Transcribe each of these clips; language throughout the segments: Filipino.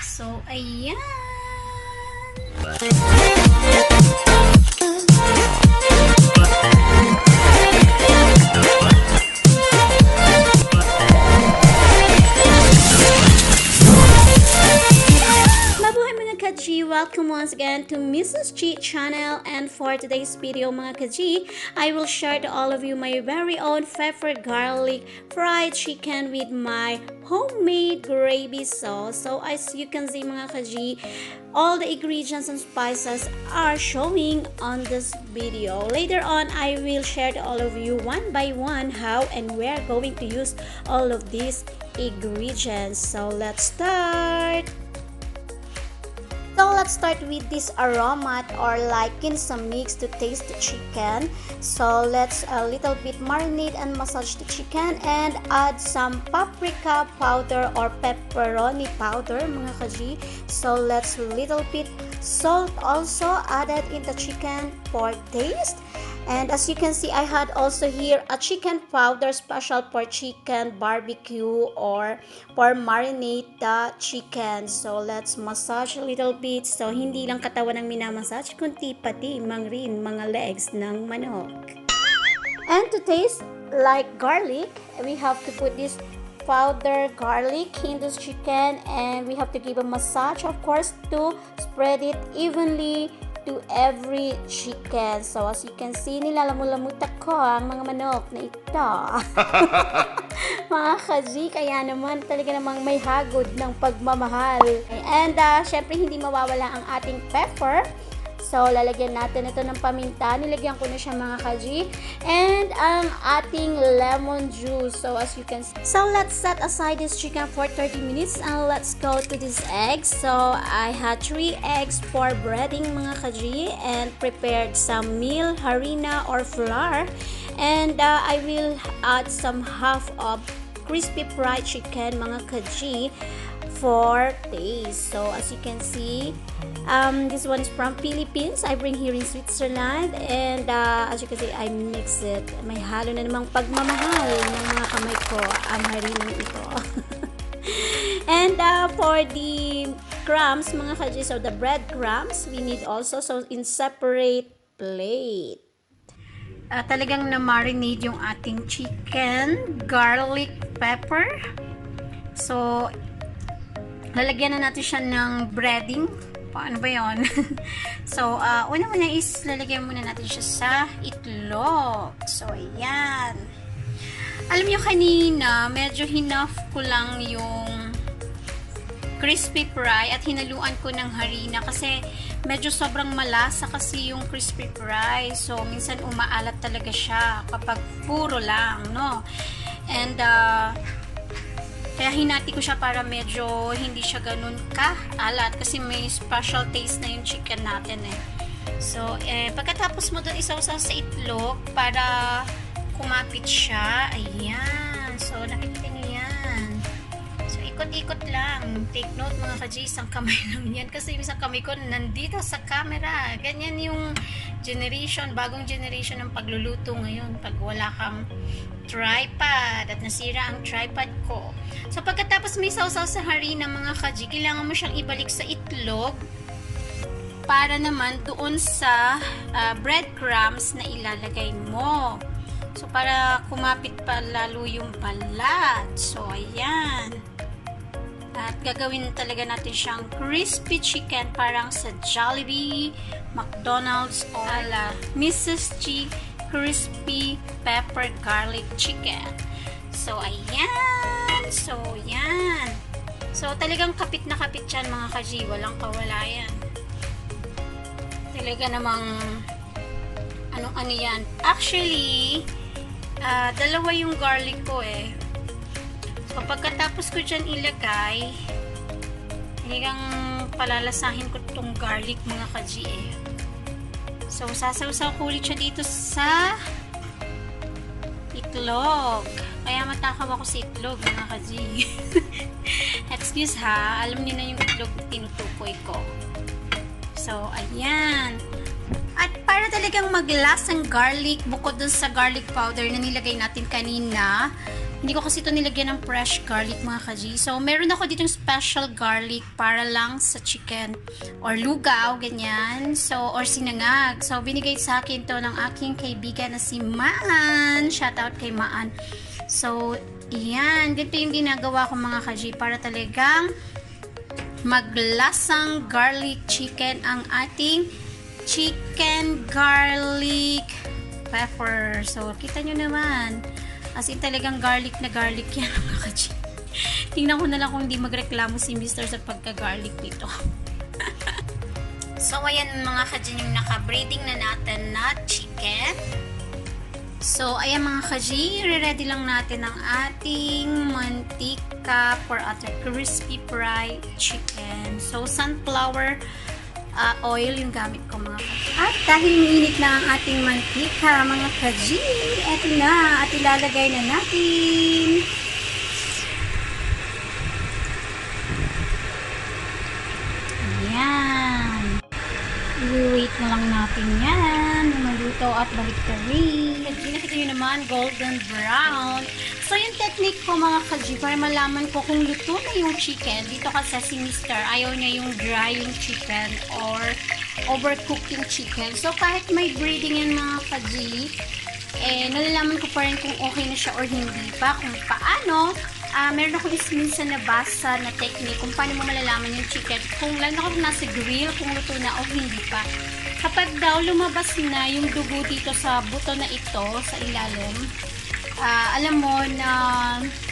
So, ayan. Welcome once again to Misis G channel, and for today's video mga ka-G, I will share to all of you my very own pepper garlic fried chicken with my homemade gravy sauce. So as you can see mga ka-G, all the ingredients and spices are showing on this video. Later on, I will share to all of you one by one how and where going to use all of these ingredients. So let's start! So let's start with this aromat or like some mix to taste the chicken. So let's a little bit marinate and massage the chicken and add some paprika powder or pepperoni powder mga ka-G. So let's little bit salt also added in the chicken for taste. And as you can see, I had also here a chicken powder special for chicken barbecue or for marinate the chicken. So let's massage a little bit. So hindi lang katawan ang minamassage, kundi pati mga legs ng manok. And to taste like garlic, we have to put this powder garlic in this chicken, and we have to give a massage, of course, to spread it evenly to every chicken. So as you can see, nilalamulamutak ko ang mga manok na ito. Mga ka-G, kaya naman talaga namang may hagod ng pagmamahal. And syempre hindi mawawala ang ating pepper. So, lalagyan natin ito ng paminta. Nilagyan ko na siya mga ka-G. And ang ating lemon juice. So, as you can see. So, let's set aside this chicken for 30 minutes. And let's go to these eggs. So, I had 3 eggs for breading mga ka-G. And prepared some meal, harina, or flour. And I will add some half of crispy fried chicken mga ka-G for taste. So as you can see, this one is from Philippines. I bring here in Switzerland, and as you can see, I mix it. May halo na namang pagmamahal ng mga kamay ko ang harinang ito. And for the crumbs mga ka-G, so the breadcrumbs we need also, so in separate plate. Talagang na-marinate yung ating chicken, garlic, pepper. So lalagyan na natin siya ng breading. Paano ba yun? So, una-una is lalagyan muna natin siya sa itlog. So, ayan. Alam nyo kanina, medyo hinaf ko lang yung crispy fry at hinaluan ko ng harina kasi medyo sobrang malasa kasi yung crispy fry. So, minsan umaalat talaga siya kapag puro lang, no? And, kaya hinati ko siya para medyo hindi siya ganun ka-alat kasi may special taste na yung chicken natin eh. So, pagkatapos mo doon isawsaw sa itlog para kumapit siya. Ayan. So, nakikita niyo yan. So, ikot-ikot lang. Take note mga ka-G, isang kamay lang yan kasi yung isang kamay ko nandito sa camera. Ganyan yung generation, bagong generation ng pagluluto ngayon. Pag wala kang tripod at nasira ang tripod ko. So pagkatapos may sausaw sa harina mga ka-G, kailangan mo siyang ibalik sa itlog para naman doon sa breadcrumbs na ilalagay mo. So para kumapit pa lalo yung balat. So ayan. At gagawin talaga natin siyang crispy chicken parang sa Jollibee, McDonald's o Misis G crispy pepper garlic chicken. So ayan. So yan. So talagang kapit na kapit yan mga ka-G, walang kawala yan. Talaga namang ano yan. Actually dalawa yung garlic ko eh. So pagkatapos ko dyan ilagay, talagang palalasahin ko tong garlic mga ka-G eh. So, sasawsaw ko ulit siya dito sa itlog. Kaya matakaw ako sa itlog, mga ka-G. Excuse ha, alam niyo na yung itlog na tinutukoy ko. So, ayan. At para talagang maglasang garlic, bukod dun sa garlic powder na nilagay natin kanina, Hindi ko kasi ito nilagyan ng fresh garlic mga kaji. So, meron ako ditong special garlic para lang sa chicken. Or lugaw, ganyan. So, or sinangag. So, binigay sa akin to ng aking kaibigan na si Maan. Shoutout kay Maan. So, yan. Ganito yung ginagawa ko mga kaji para talagang maglasang garlic chicken ang ating chicken garlic pepper. So, kita nyo naman. As in talagang garlic na garlic yan mga kaji. Tingnan ko na lang kung hindi magreklamo si Mr. sa pagka-garlic dito. So, ayan mga kaji yung naka-braiding na natin na chicken. So, ayan mga kaji, re-ready lang natin ang ating mantika for ating crispy fried chicken. So, sunflower oil yung gamit ko mga kaji. At dahil mainit na ang ating mantika mga kaji, eto na at ilalagay na natin. Ayan. I-wait na lang natin yan na maluto at balik ka rin. Nakita nyo naman, golden brown. So, yung technique ko mga kaji, para malaman ko kung luto na yung chicken, dito kasi si Mr. ayaw niya yung dry yung chicken or overcooked yung chicken. So, kahit may breeding yan mga kaji, nalalaman ko pa rin kung okay na siya or hindi pa. Kung paano, meron ako minsan nabasa na technique kung paano mo malalaman yung chicken. Kung lalo ako nasa grill, kung luto na o hindi pa. Kapag daw lumabas na yung dugo dito sa buto na ito, sa ilalim, alam mo na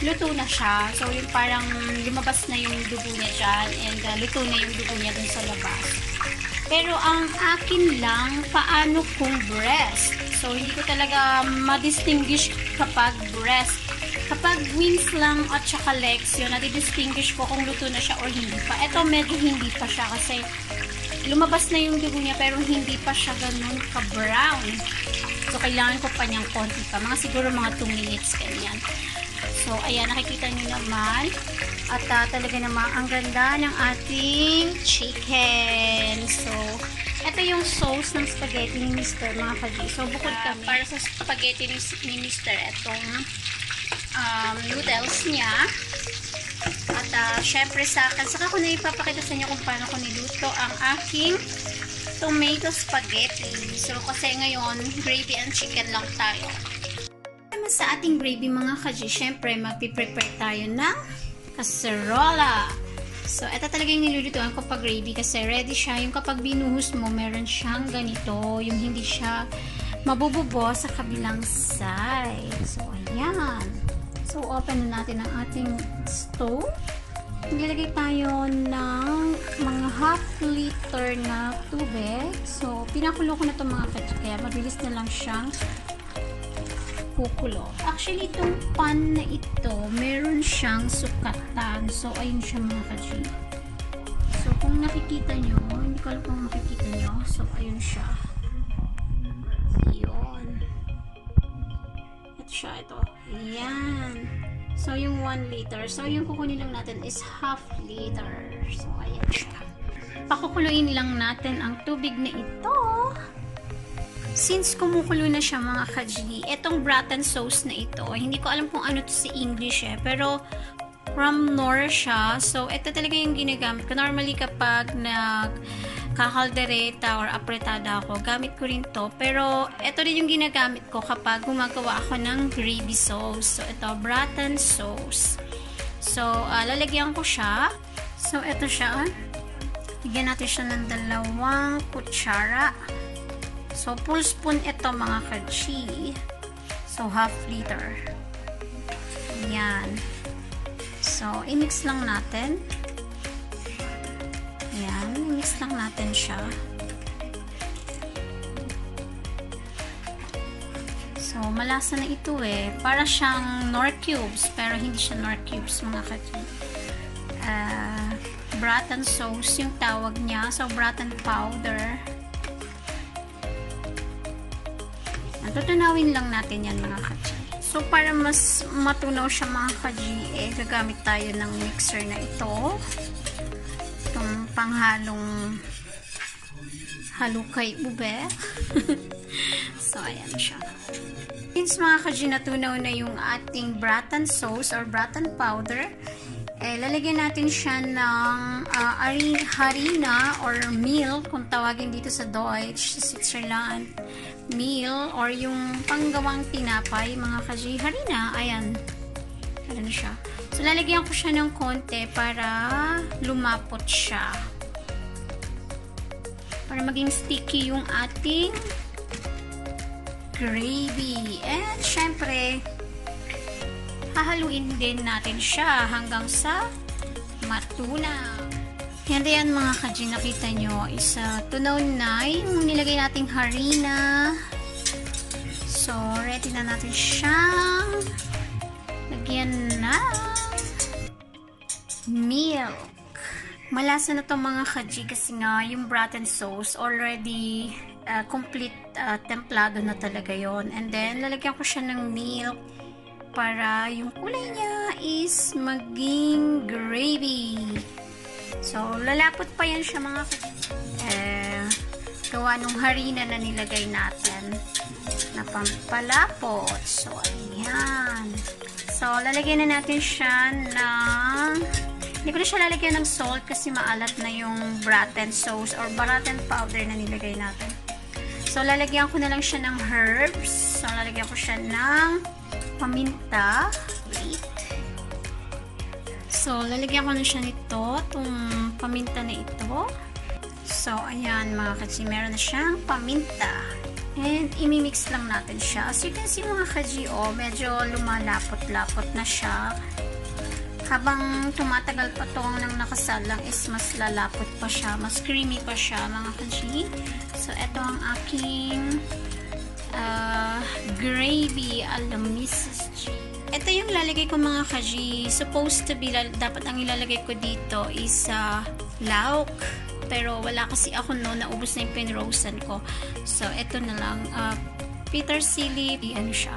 luto na siya. So, yung parang lumabas na yung dugo niya dyan and luto na yung dugo niya dun sa labas. Pero ang akin lang, paano kung breast? So, hindi ko talaga ma-distinguish kapag breast. Kapag wings lang at saka legs, yun, nadi-distinguish ko kung luto na siya or hindi pa. Ito, medyo hindi pa siya kasi lumabas na yung dugo niya pero hindi pa siya ganun ka-brown. So, kailangan ko pa niyang konti pa. Mga siguro mga 2 minutes, ganyan. So, ayan, nakikita niyo naman. At talaga naman, ang ganda ng ating chicken. So, ito yung sauce ng spaghetti ni Mr. mga kaji. So, bukod kami, para sa spaghetti ni Mr. Itong noodles niya. At syempre sa akin, saka ko na ipapakita sa inyo kung paano ko niluto ang aking tomato spaghetti. So, kasi ngayon, gravy and chicken lang tayo. Sa ating gravy mga kaji, syempre, magpiprepare tayo ng kaserola. So, ito talaga yung nilulutuan ko pag gravy kasi ready siya. Yung kapag binuhos mo, meron siyang ganito. Yung hindi siya mabububo sa kabilang side. So, ayan. So, open na natin ang ating stove. Nilagay tayo ng mga half liter na tubig. So, pinakulo ko na ito mga kaji. Kaya mabilis na lang siyang kukulo. Actually, itong pan na ito, meron siyang sukatan. So, ayun siya mga kaji. So, kung nakikita nyo, hindi ko alam kung makikita nyo. So, ayun siya. Ayun. Ito siya, ito. Ayan. So, yung 1 liter. So, yung kukunin lang natin is half liter. So, ayan siya. Pakukuluin lang natin ang tubig na ito. Since kumukulo na siya mga kaji, etong braten sauce na ito, hindi ko alam kung ano to sa English pero from Nor siya. So, ito talaga yung ginagamit ko. Normally kapag nagkakaldereta or apretada ako, gamit ko rin to. Pero, ito rin yung ginagamit ko kapag gumagawa ako ng gravy sauce. So, ito, braten sauce. So, lalagyan ko siya. So, ito siya. Lagyan natin siya ng 2 kutsara. So, full spoon ito mga kaji. So, half liter. Ayan. So, i-mix lang natin. Ayan. I-mix lang natin siya. So, malasa na ito Para siyang Knorr cubes. Pero hindi siya Knorr cubes mga kaji. Braten sauce yung tawag niya. So, braten powder. Tutunawin lang natin yan mga kaji. So, para mas matunaw siya mga kaji, gagamit tayo ng mixer na ito. Itong panghalong halukay ube. So, ayan siya. Since mga kaji, natunaw na yung ating braten sauce or braten powder, lalagyan natin siya ng harina or meal, kung tawagin dito sa Deutsch, sa Switzerland. Meal or yung panggawang tinapay, mga kaji. Harina, ayan. Ayan siya. So, lalagyan ko siya ng konti para lumapot siya. Para maging sticky yung ating gravy. And, syempre, hahaluin din natin siya hanggang sa matunaw. Yan mga kaji, nakita nyo, is tunaw na yung nilagay nating harina. So, ready na natin siyang lagyan na milk. Malasa na to mga kaji kasi nga yung braten sauce already complete templado na talaga yon. And then, lalagyan ko siya ng milk para yung kulay niya is maging gravy. So, lalapot pa yan siya mga gawa nung harina na nilagay natin na pampalapot. So, ayan. So, lalagyan na natin siya ng hindi ko na siya lalagyan ng salt kasi maalat na yung braten sauce or braten powder na nilagay natin. So, lalagyan ko na lang siya ng herbs. So, lalagyan ko siya ng paminta. Wait. So, lalagyan ko na siya nito, itong paminta na ito. So, ayan mga kaji, meron na siyang paminta. And, imimix lang natin siya. As you can see mga kaji, medyo lumalapot-lapot na siya. Habang tumatagal pa itong nang nakasalang is mas lalapot pa siya, mas creamy pa siya mga kaji. So, ito ang aking gravy ala Misis G. Ito yung lalagay ko mga kaji. Supposed to be, dapat ang ilalagay ko dito is lauk. Pero wala kasi ako naubos na yung pinrosen ko. So, ito na lang. Persil, ano siya.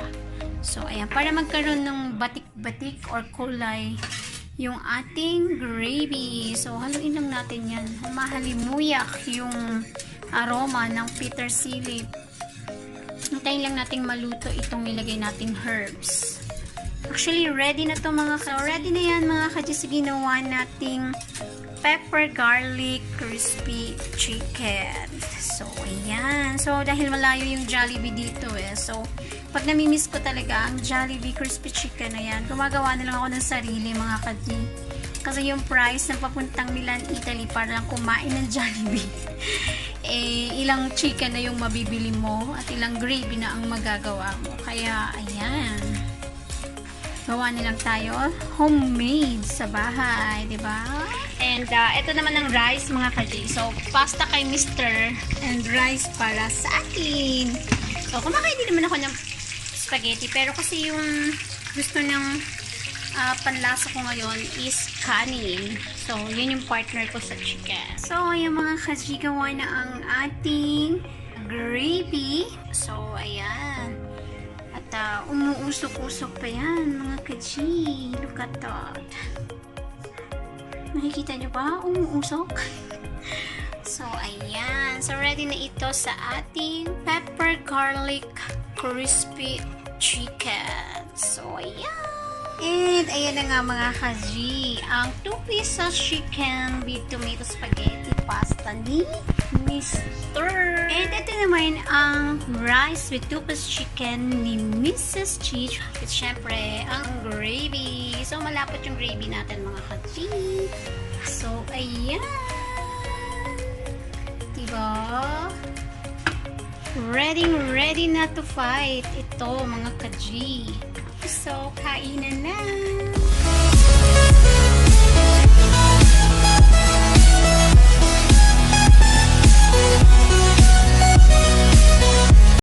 So, ayan. Para magkaroon ng batik-batik or kulay yung ating gravy. So, haluin lang natin yan. Mahalimuyak yung aroma ng persil. Hintayin lang nating maluto itong nilagay nating herbs. Actually, ready na to mga ka. So, ready na yan mga kaji sa ginawa nating pepper garlic crispy chicken. So, ayan. So, dahil malayo yung Jollibee dito So, pag namimiss ko talaga ang Jollibee crispy chicken na yan, gumagawa na lang ako ng sarili mga kaji. Kasi yung price ng papuntang Milan, Italy para lang kumain ng Jollibee. Ilang chicken na yung mabibili mo at ilang gravy na ang magagawa mo. Kaya, ayan. Gawa nilang tayo homemade sa bahay, di ba? And ito naman ang rice mga kaji. So, pasta kay Mr. and rice para sa akin. So, kumakain din naman ako ng spaghetti. Pero kasi yung gusto ng panlasa ko ngayon is kanin. So, yun yung partner ko sa chicken. So, ayan mga kaji, gawa na ang ating gravy. So, ayan. At umuusok-usok pa yan mga kaji. Look at that. Nakikita nyo ba? Umuusok. So, ayan. So, ready na ito sa ating pepper garlic crispy chicken. So, ayan. And, ayan na nga mga kaji. Ang 2 pieces chicken with tomato spaghetti pasta ni Mr. And, ito naman ang rice with 2 pieces chicken ni Misis G. At syempre, ang gravy. So, malapot yung gravy natin mga kaji. So, ayan. Diba? Ready na to fight ito mga kaji. So, kainan na.